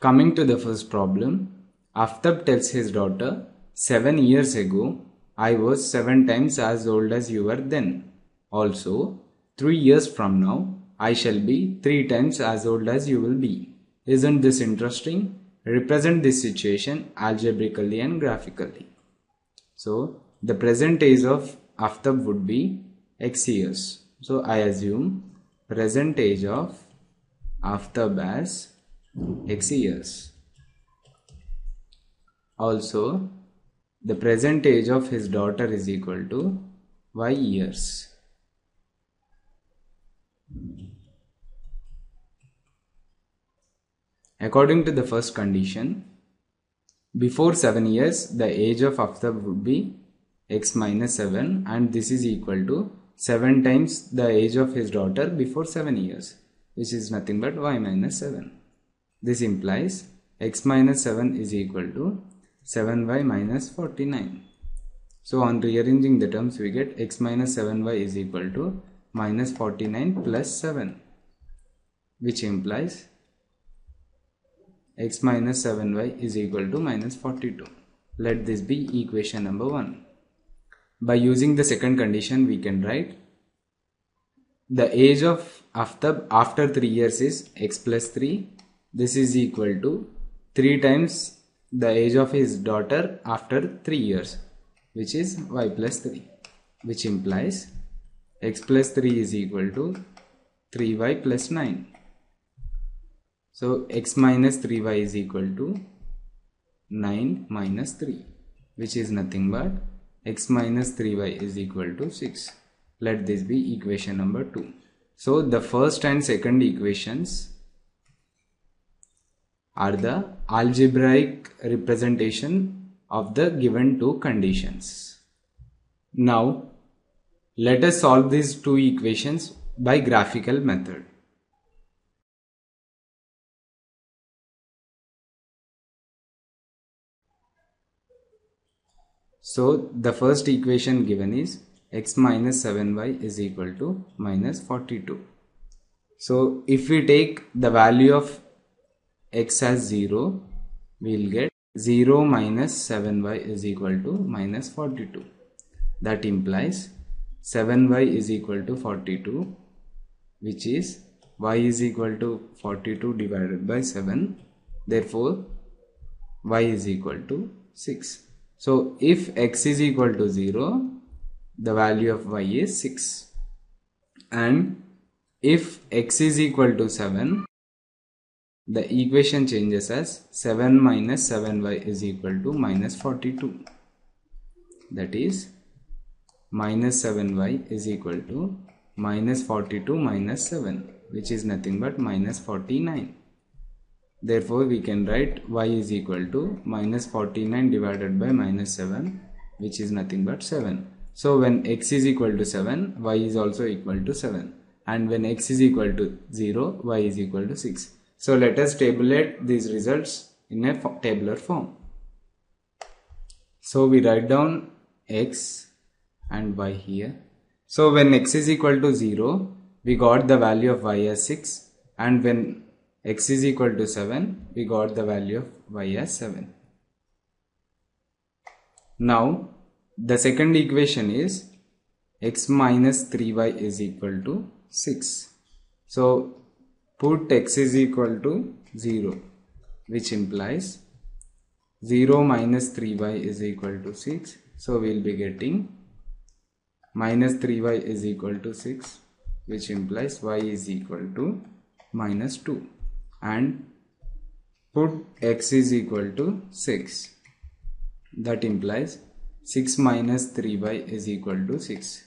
Coming to the first problem, Aftab tells his daughter, 7 years ago, I was 7 times as old as you were then. Also, 3 years from now, I shall be 3 times as old as you will be. Isn't this interesting? Represent this situation algebraically and graphically. So, the present age of Aftab would be x years. So, I assume present age of Aftab as x years. Also, the present age of his daughter is equal to y years. According to the first condition, before 7 years, the age of Aftab would be x minus 7, and this is equal to 7 times the age of his daughter before 7 years, which is nothing but y minus 7. This implies x minus 7 is equal to 7y minus 49. So on rearranging the terms, we get x minus 7y is equal to minus 49 plus 7, which implies x minus 7y is equal to minus 42. Let this be equation number 1. By using the second condition, we can write the age of Aftab after 3 years is x plus 3. This is equal to 3 times the age of his daughter after 3 years, which is y plus 3, which implies x plus 3 is equal to 3y plus 9. So x minus 3y is equal to 9 minus 3, which is nothing but x minus 3y is equal to 6. Let this be equation number 2. So the first and second equations are the algebraic representation of the given two conditions. Now let us solve these two equations by graphical method. So the first equation given is x minus 7y is equal to minus 42. So if we take the value of x as 0, we will get 0 minus 7y is equal to minus 42. That implies 7y is equal to 42, which is y is equal to 42 divided by 7. Therefore, y is equal to 6. So if x is equal to 0, the value of y is 6. And if x is equal to 7, the equation changes as 7 minus 7y is equal to minus 42. That is, minus 7y is equal to minus 42 minus 7, which is nothing but minus 49. Therefore, we can write y is equal to minus 49 divided by minus 7, which is nothing but 7. So when x is equal to 7, y is also equal to 7. And when x is equal to 0, y is equal to 6. So let us tabulate these results in a tabular form. So we write down x and y here. So when x is equal to 0, we got the value of y as 6, and when x is equal to 7, we got the value of y as 7. Now the second equation is x minus 3y is equal to 6. So put x is equal to 0, which implies 0 minus 3y is equal to 6. So we will be getting minus 3y is equal to 6, which implies y is equal to minus 2. And put x is equal to 6. That implies 6 minus 3y is equal to 6,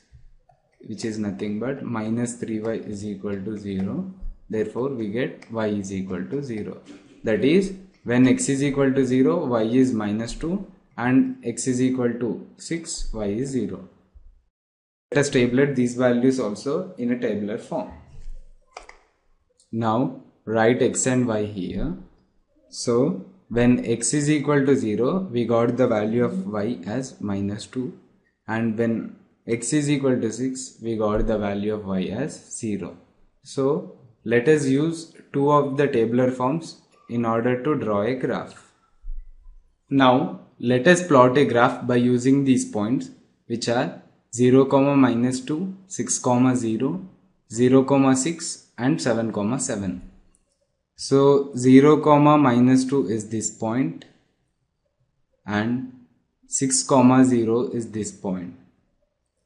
which is nothing but minus 3y is equal to 0. Therefore, we get y is equal to 0. That is, when x is equal to 0, y is minus 2, and x is equal to 6, y is 0. Let us tabulate these values also in a tabular form. Now write x and y here. So when x is equal to 0, we got the value of y as minus 2, and when x is equal to 6, we got the value of y as 0. So let us use two of the tabular forms in order to draw a graph. Now let us plot a graph by using these points, which are 0, -2, 6, 0, 0, 6 and 7, 7. So 0, -2 is this point and 6, 0 is this point.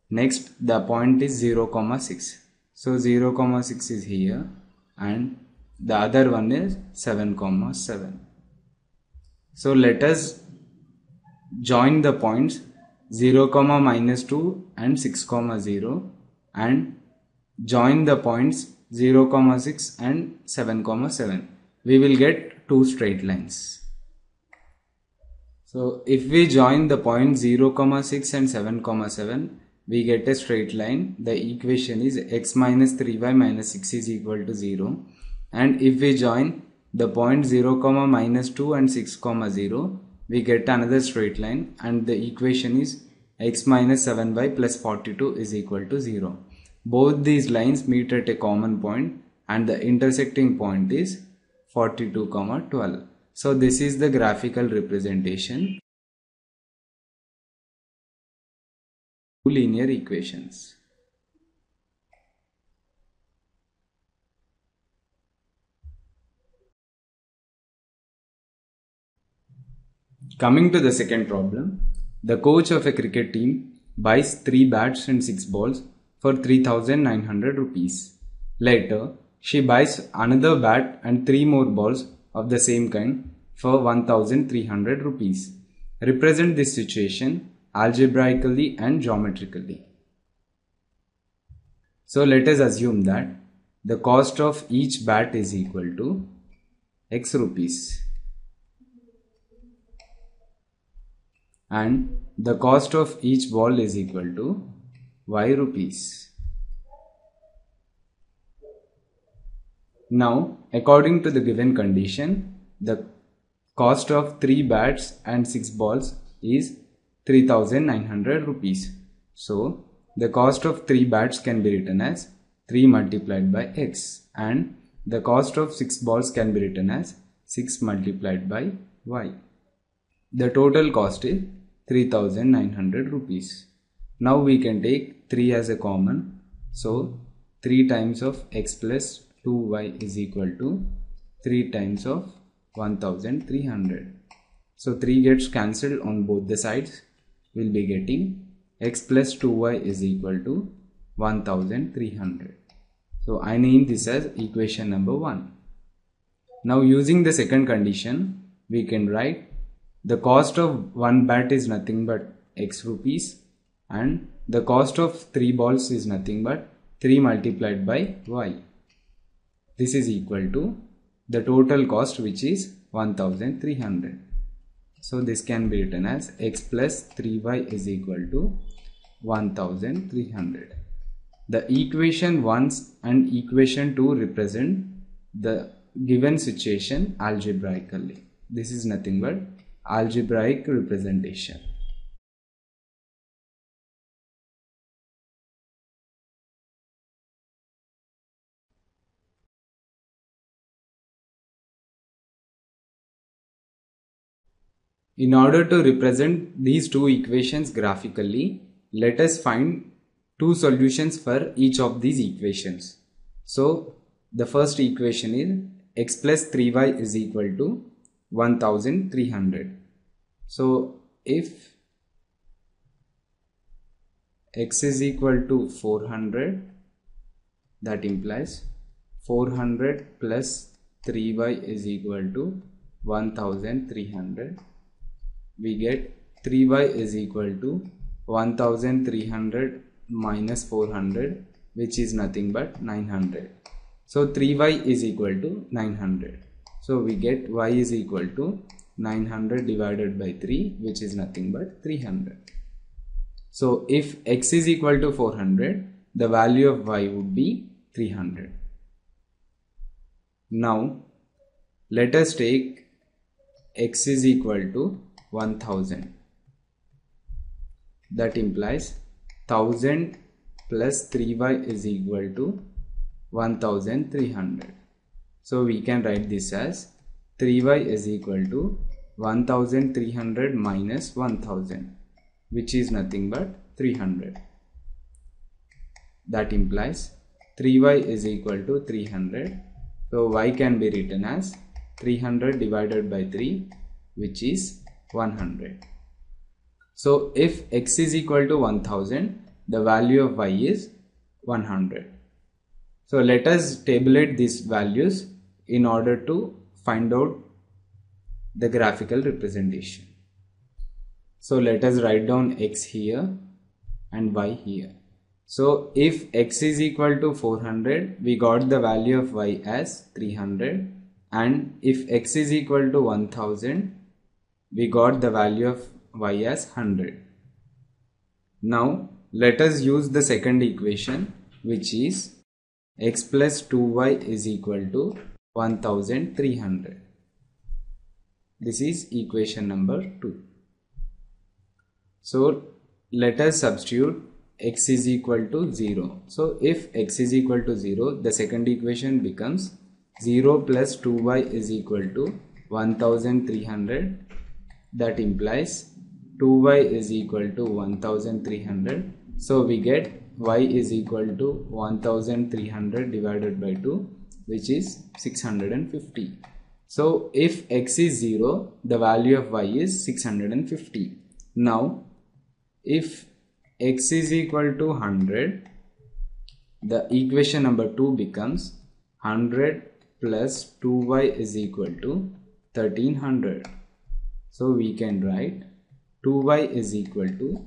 Next the point is 0, 6. So 0, 6 is here and the other one is 7, 7. So let us join the points 0, -2 and 6, 0 and join the points 0, 6 and 7, 7. We will get two straight lines. So if we join the points 0, 6 and 7, 7, we get a straight line. The equation is x minus 3y minus 6 is equal to 0. And if we join the point 0, -2 and 6, 0, we get another straight line and the equation is x minus 7y plus 42 is equal to 0. Both these lines meet at a common point and the intersecting point is 42, 12. So this is the graphical representation of linear equations. Coming to the second problem, the coach of a cricket team buys 3 bats and 6 balls for 3,900 rupees. Later, she buys another bat and 3 more balls of the same kind for 1,300 rupees. Represent this situation algebraically and geometrically. So let us assume that the cost of each bat is equal to x rupees and the cost of each ball is equal to y rupees. Now, according to the given condition, the cost of 3 bats and 6 balls is 3,900 rupees. So, the cost of 3 bats can be written as 3 multiplied by x and the cost of 6 balls can be written as 6 multiplied by y. The total cost is 3,900 rupees. Now we can take 3 as a common. So 3 times of x plus 2y is equal to 3 times of 1,300. So 3 gets cancelled on both the sides. We'll be getting x plus 2y is equal to 1,300. So I name this as equation number 1. Now using the second condition, we can write the cost of 1 bat is nothing but x rupees and the cost of 3 balls is nothing but 3 multiplied by y. This is equal to the total cost, which is 1,300. So this can be written as x plus 3y is equal to 1,300. The equation 1 and equation 2 represent the given situation algebraically. This is nothing but algebraic representation. In order to represent these two equations graphically, let us find two solutions for each of these equations. So the first equation is x plus 3y is equal to 1,300. So if x is equal to 400, that implies 400 plus 3y is equal to 1,300. We get 3y is equal to 1,300 minus 400, which is nothing but 900. So 3y is equal to 900. So we get y is equal to 900 divided by 3, which is nothing but 300. So if x is equal to 400, the value of y would be 300. Now let us take x is equal to 1000. That implies 1000 plus 3y is equal to 1,300. So we can write this as 3y is equal to 1300 minus 1000, which is nothing but 300. That implies 3y is equal to 300. So y can be written as 300 divided by 3, which is 100. So if x is equal to 1000, the value of y is 100. So let us tabulate these values in order to find out the graphical representation. So let us write down x here and y here. So if x is equal to 400, we got the value of y as 300, and if x is equal to 1000, we got the value of y as 100. Now let us use the second equation, which is x plus 2y is equal to 1300. This is equation number 2. So let us substitute x is equal to 0. So if x is equal to 0, the second equation becomes 0 plus 2y is equal to 1300. That implies 2y is equal to 1300. So we get y is equal to 1300 divided by 2, which is 650. So if x is 0, the value of y is 650. Now if x is equal to 100, the equation number 2 becomes 100 plus 2y is equal to 1300. So we can write 2y is equal to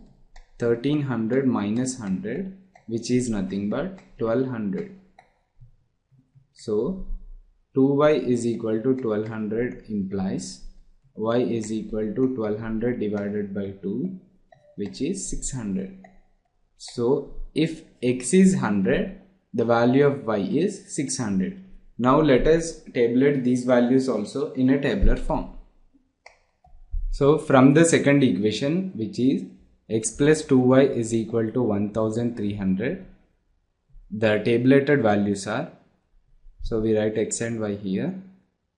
1300 minus 100, which is nothing but 1200. So 2y is equal to 1200 implies y is equal to 1200 divided by 2, which is 600. So if x is 100, the value of y is 600. Now let us tabulate these values also in a tabular form. So from the second equation, which is x plus 2y is equal to 1300, the tabulated values are, so we write x and y here.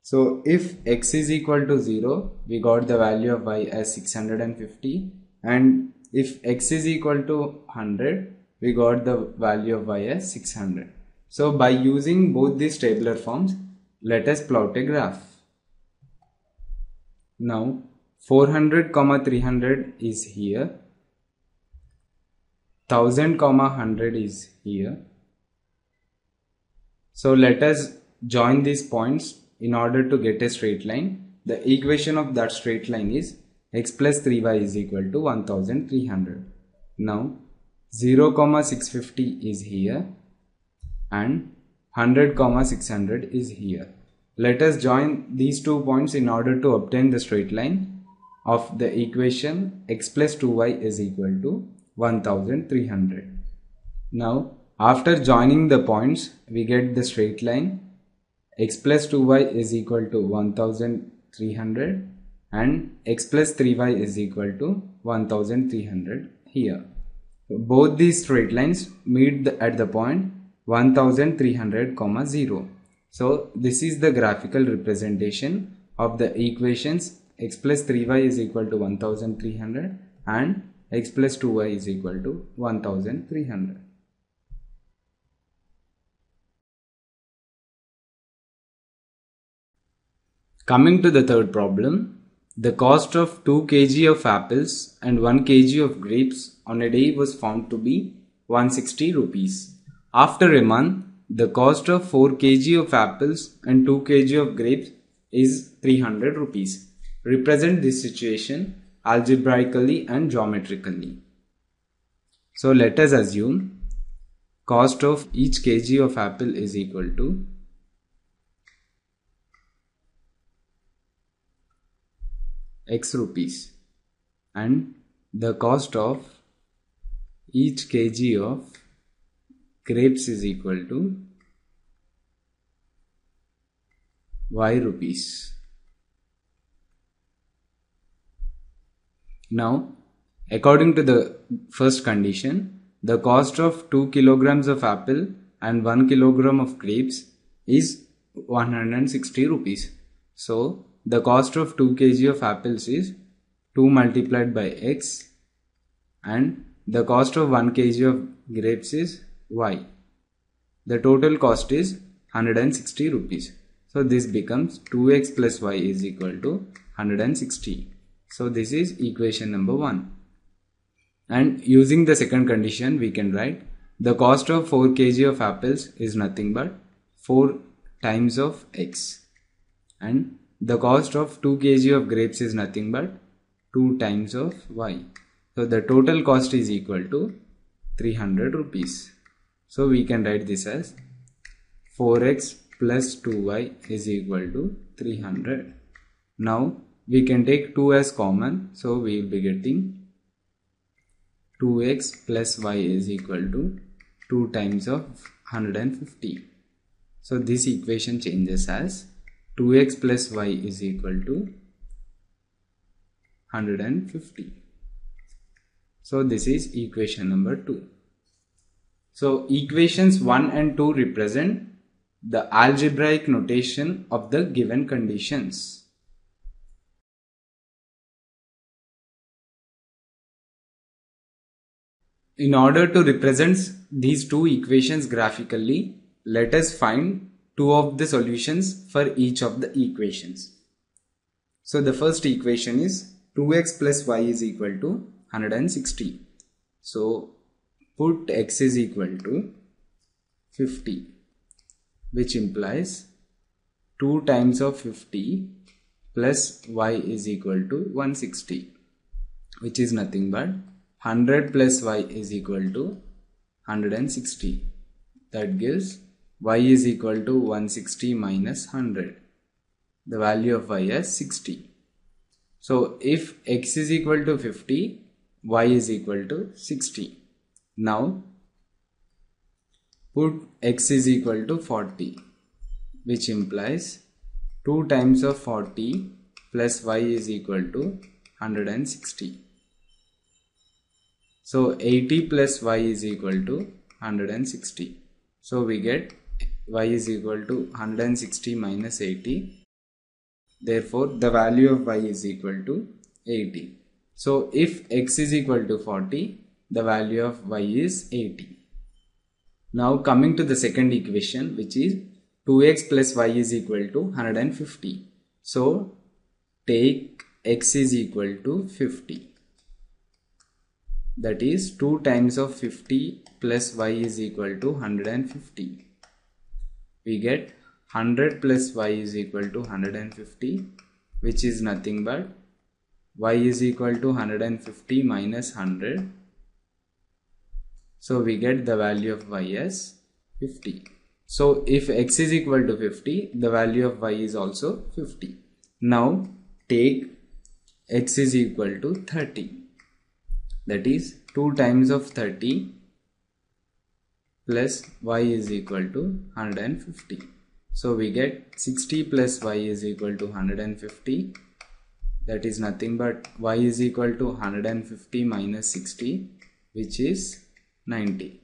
So if x is equal to 0, we got the value of y as 650, and if x is equal to 100, we got the value of y as 600. So by using both these tabular forms, let us plot a graph. Now 400, 300 is here, 1000, 100 is here. So let us join these points in order to get a straight line. The equation of that straight line is x plus 3y is equal to 1300. Now 0, 650 is here and 100, 600 is here. Let us join these 2 points in order to obtain the straight line of the equation x plus 2y is equal to 1300. Now after joining the points, we get the straight line x plus 2y is equal to 1300 and x plus 3y is equal to 1300 here. Both these straight lines meet at the point 1300, 0. So this is the graphical representation of the equations x plus 3y is equal to 1300 and x plus 2y is equal to 1300. Coming to the third problem, the cost of 2 kg of apples and 1 kg of grapes on a day was found to be 160 rupees. After a month, the cost of 4 kg of apples and 2 kg of grapes is 300 rupees. Represent this situation algebraically and geometrically. So let us assume cost of each kg of apple is equal to x rupees and the cost of each kg of grapes is equal to y rupees. Now, according to the first condition, the cost of 2 kilograms of apple and 1 kilogram of grapes is 160 rupees. So the cost of 2 kg of apples is 2 multiplied by x, and the cost of 1 kg of grapes is y. The total cost is 160 rupees. So this becomes 2x plus y is equal to 160. So this is equation number 1. And using the second condition, we can write the cost of 4 kg of apples is nothing but 4 times of x, and the cost of 2 kg of grapes is nothing but 2 times of y. So the total cost is equal to 300 rupees. So we can write this as 4x plus 2y is equal to 300. Now we can take 2 as common, so we will be getting 2x plus y is equal to 2 times of 150. So this equation changes as 2x plus y is equal to 150. So this is equation number 2. So equations 1 and 2 represent the algebraic notation of the given conditions. In order to represent these two equations graphically, let us find two of the solutions for each of the equations. So the first equation is 2x plus y is equal to 160. So put x is equal to 50, which implies 2 times of 50 plus y is equal to 160, which is nothing but 100 plus y is equal to 160. That gives y is equal to 160 minus 100. The value of y is 60. So if x is equal to 50, y is equal to 60. Now put x is equal to 40, which implies 2 times of 40 plus y is equal to 160. So 80 plus y is equal to 160. So we get y is equal to 160 minus 80. Therefore the value of y is equal to 80. So if x is equal to 40, the value of y is 80. Now coming to the second equation, which is 2x plus y is equal to 150. So take x is equal to 50. That is 2 times of 50 plus y is equal to 150. We get 100 plus y is equal to 150, which is nothing but y is equal to 150 minus 100. So we get the value of y as 50. So if x is equal to 50, the value of y is also 50. Now take x is equal to 30. That is 2 times of 30 plus y is equal to 150. So we get 60 plus y is equal to 150. That is nothing but y is equal to 150 minus 60, which is 90.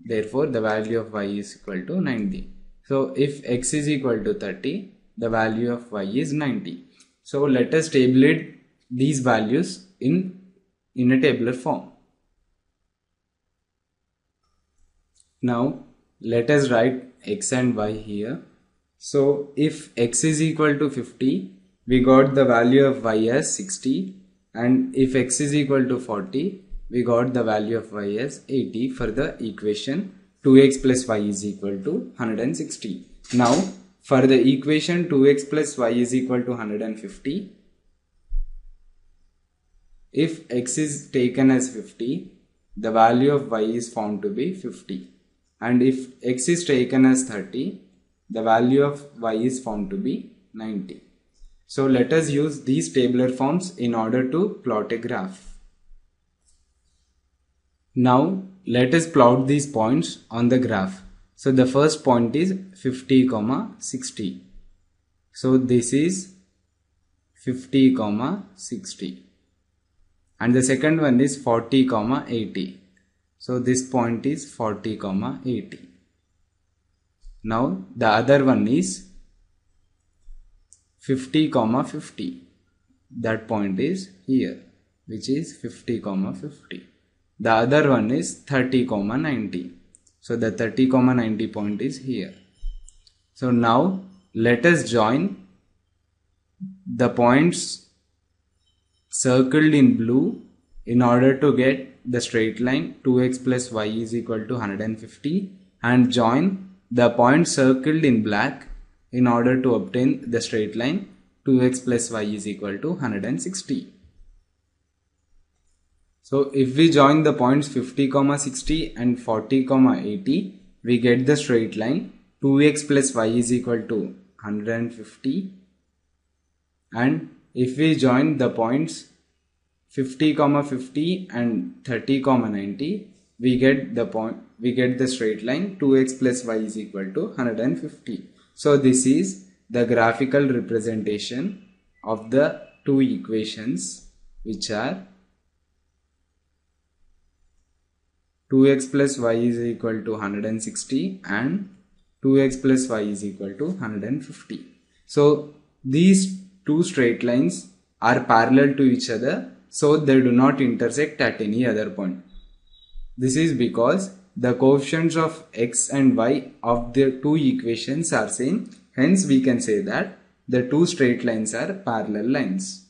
Therefore the value of y is equal to 90. So if x is equal to 30, the value of y is 90. So let us tabulate these values in a tabular form. Now let us write x and y here. So if x is equal to 50, we got the value of y as 60, and if x is equal to 40, we got the value of y as 80 for the equation 2x plus y is equal to 160. Now for the equation 2x plus y is equal to 150, if x is taken as 50, the value of y is found to be 50. And if x is taken as 30, the value of y is found to be 90. So let us use these tabular forms in order to plot a graph. Now let us plot these points on the graph. So the first point is 50, 60. So this is 50, 60. And the second one is 40, 80. So this point is 40, 80. Now the other one is 50 comma 50. That point is here, which is 50 comma 50. The other one is 30 comma 90. So the 30 comma 90 point is here. So now let us join the points circled in blue in order to get the straight line 2x plus y is equal to 150, and join the points circled in black in order to obtain the straight line 2x plus y is equal to 160. So if we join the points 50, 60 and 40, 80, we get the straight line 2x plus y is equal to 150. And if we join the points 50, 50 and 30, 90, we get the straight line 2x plus y is equal to 150. So this is the graphical representation of the two equations, which are 2x plus y is equal to 160 and 2x plus y is equal to 150. So these two straight lines are parallel to each other, so they do not intersect at any other point. This is because the coefficients of x and y of the two equations are same. Hence we can say that the two straight lines are parallel lines.